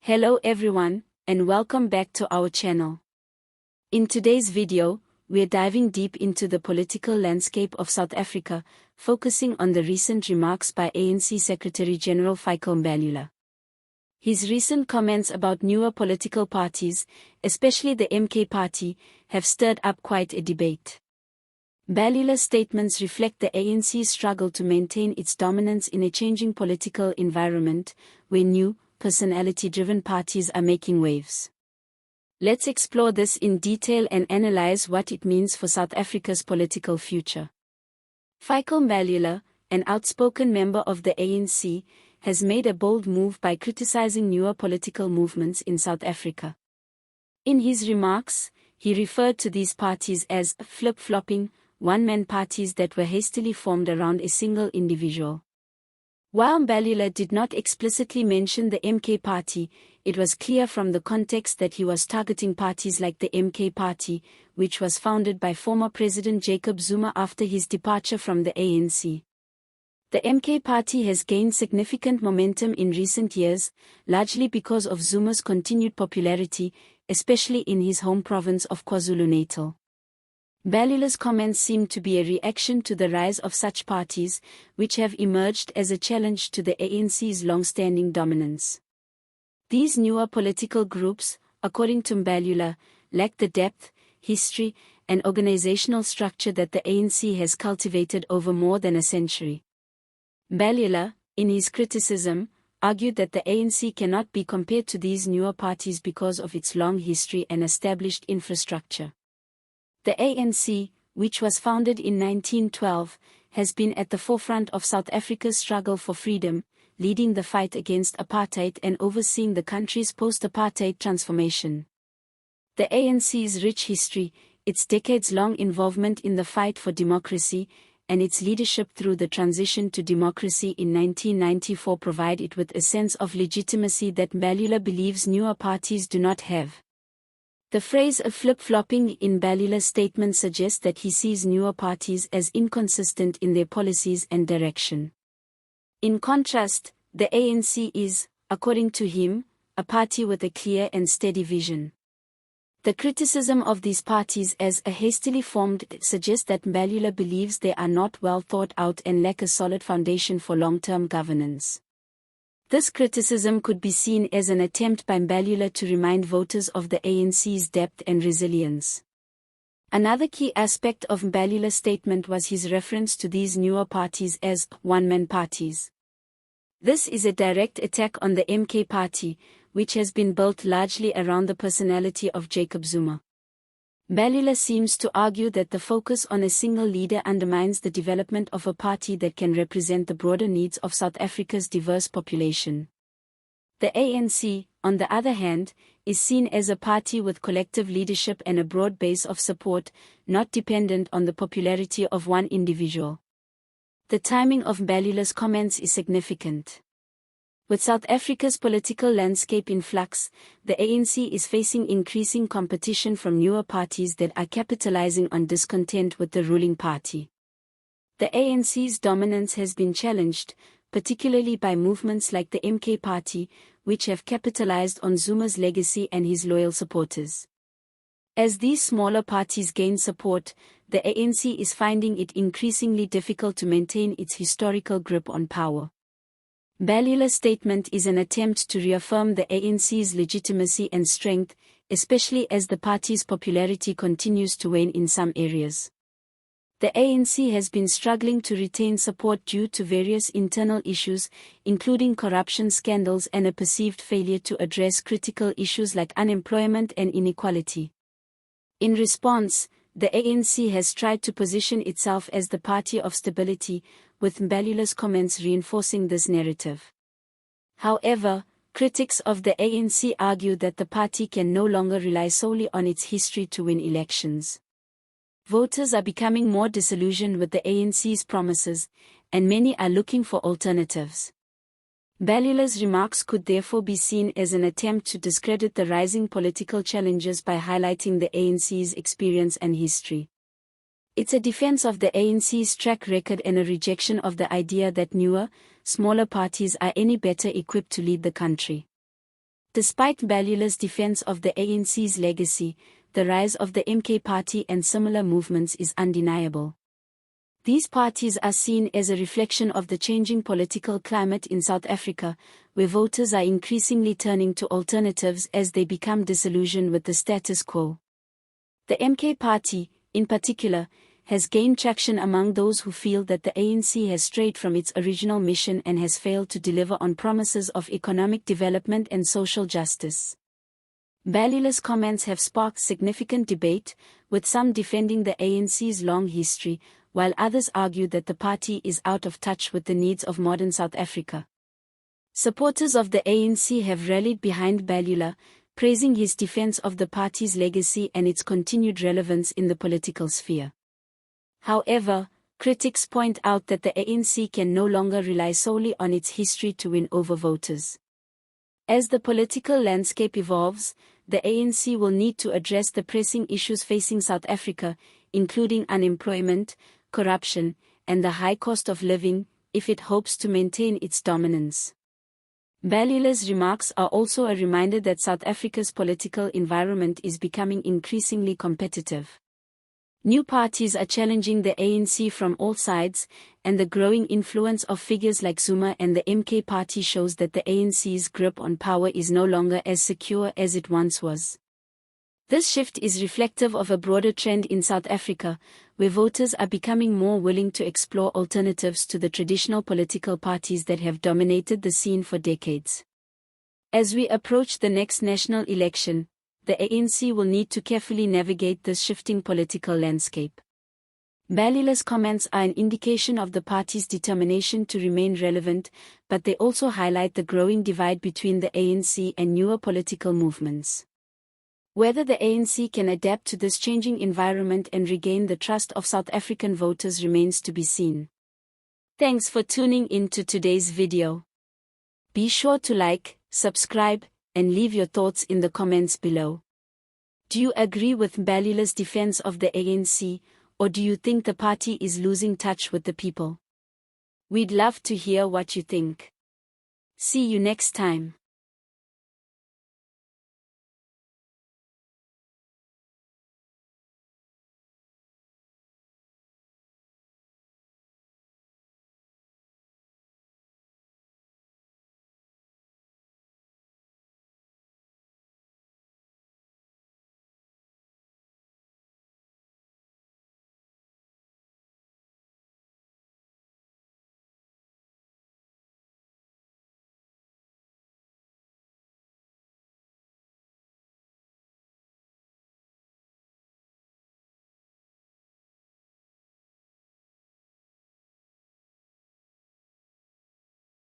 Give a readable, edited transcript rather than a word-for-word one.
Hello everyone, and welcome back to our channel. In today's video, we're diving deep into the political landscape of South Africa, focusing on the recent remarks by ANC Secretary-General Fikile Mbalula. His recent comments about newer political parties, especially the MK Party, have stirred up quite a debate. Mbalula's statements reflect the ANC's struggle to maintain its dominance in a changing political environment, where new, personality-driven parties are making waves. Let's explore this in detail and analyze what it means for South Africa's political future. Fikile Mbalula, an outspoken member of the ANC, has made a bold move by criticizing newer political movements in South Africa. In his remarks, he referred to these parties as flip-flopping, one-man parties that were hastily formed around a single individual. While Mbalula did not explicitly mention the MK Party, it was clear from the context that he was targeting parties like the MK Party, which was founded by former President Jacob Zuma after his departure from the ANC. The MK Party has gained significant momentum in recent years, largely because of Zuma's continued popularity, especially in his home province of KwaZulu-Natal. Mbalula's comments seem to be a reaction to the rise of such parties, which have emerged as a challenge to the ANC's long-standing dominance. These newer political groups, according to Mbalula, lack the depth, history, and organizational structure that the ANC has cultivated over more than a century. Mbalula, in his criticism, argued that the ANC cannot be compared to these newer parties because of its long history and established infrastructure. The ANC, which was founded in 1912, has been at the forefront of South Africa's struggle for freedom, leading the fight against apartheid and overseeing the country's post-apartheid transformation. The ANC's rich history, its decades-long involvement in the fight for democracy, and its leadership through the transition to democracy in 1994 provide it with a sense of legitimacy that Mbalula believes newer parties do not have. The phrase of flip-flopping in Mbalula's statement suggests that he sees newer parties as inconsistent in their policies and direction. In contrast, the ANC is, according to him, a party with a clear and steady vision. The criticism of these parties as a hastily formed suggests that Mbalula believes they are not well thought out and lack a solid foundation for long-term governance. This criticism could be seen as an attempt by Mbalula to remind voters of the ANC's depth and resilience. Another key aspect of Mbalula's statement was his reference to these newer parties as one-man parties. This is a direct attack on the MK Party, which has been built largely around the personality of Jacob Zuma. Mbalula seems to argue that the focus on a single leader undermines the development of a party that can represent the broader needs of South Africa's diverse population. The ANC, on the other hand, is seen as a party with collective leadership and a broad base of support, not dependent on the popularity of one individual. The timing of Mbalula's comments is significant. With South Africa's political landscape in flux, the ANC is facing increasing competition from newer parties that are capitalizing on discontent with the ruling party. The ANC's dominance has been challenged, particularly by movements like the MK Party, which have capitalized on Zuma's legacy and his loyal supporters. As these smaller parties gain support, the ANC is finding it increasingly difficult to maintain its historical grip on power. Mbalula's statement is an attempt to reaffirm the ANC's legitimacy and strength, especially as the party's popularity continues to wane in some areas. The ANC has been struggling to retain support due to various internal issues, including corruption scandals and a perceived failure to address critical issues like unemployment and inequality. In response, the ANC has tried to position itself as the party of stability, with Mbalula's comments reinforcing this narrative. However, critics of the ANC argue that the party can no longer rely solely on its history to win elections. Voters are becoming more disillusioned with the ANC's promises, and many are looking for alternatives. Mbalula's remarks could therefore be seen as an attempt to discredit the rising political challenges by highlighting the ANC's experience and history. It's a defense of the ANC's track record and a rejection of the idea that newer, smaller parties are any better equipped to lead the country. Despite Mbalula's defense of the ANC's legacy, the rise of the MK Party and similar movements is undeniable. These parties are seen as a reflection of the changing political climate in South Africa, where voters are increasingly turning to alternatives as they become disillusioned with the status quo. The MK Party, in particular, has gained traction among those who feel that the ANC has strayed from its original mission and has failed to deliver on promises of economic development and social justice. Mbalula's comments have sparked significant debate, with some defending the ANC's long history, while others argue that the party is out of touch with the needs of modern South Africa. Supporters of the ANC have rallied behind Mbalula, praising his defense of the party's legacy and its continued relevance in the political sphere. However, critics point out that the ANC can no longer rely solely on its history to win over voters. As the political landscape evolves, the ANC will need to address the pressing issues facing South Africa, including unemployment, corruption, and the high cost of living, if it hopes to maintain its dominance. Mbalula's remarks are also a reminder that South Africa's political environment is becoming increasingly competitive. New parties are challenging the ANC from all sides, and the growing influence of figures like Zuma and the MK Party shows that the ANC's grip on power is no longer as secure as it once was. This shift is reflective of a broader trend in South Africa, where voters are becoming more willing to explore alternatives to the traditional political parties that have dominated the scene for decades. As we approach the next national election, the ANC will need to carefully navigate this shifting political landscape. Mbalula's comments are an indication of the party's determination to remain relevant, but they also highlight the growing divide between the ANC and newer political movements. Whether the ANC can adapt to this changing environment and regain the trust of South African voters remains to be seen. Thanks for tuning in to today's video. Be sure to like, subscribe, and leave your thoughts in the comments below. Do you agree with Mbalula's defense of the ANC, or do you think the party is losing touch with the people? We'd love to hear what you think. See you next time.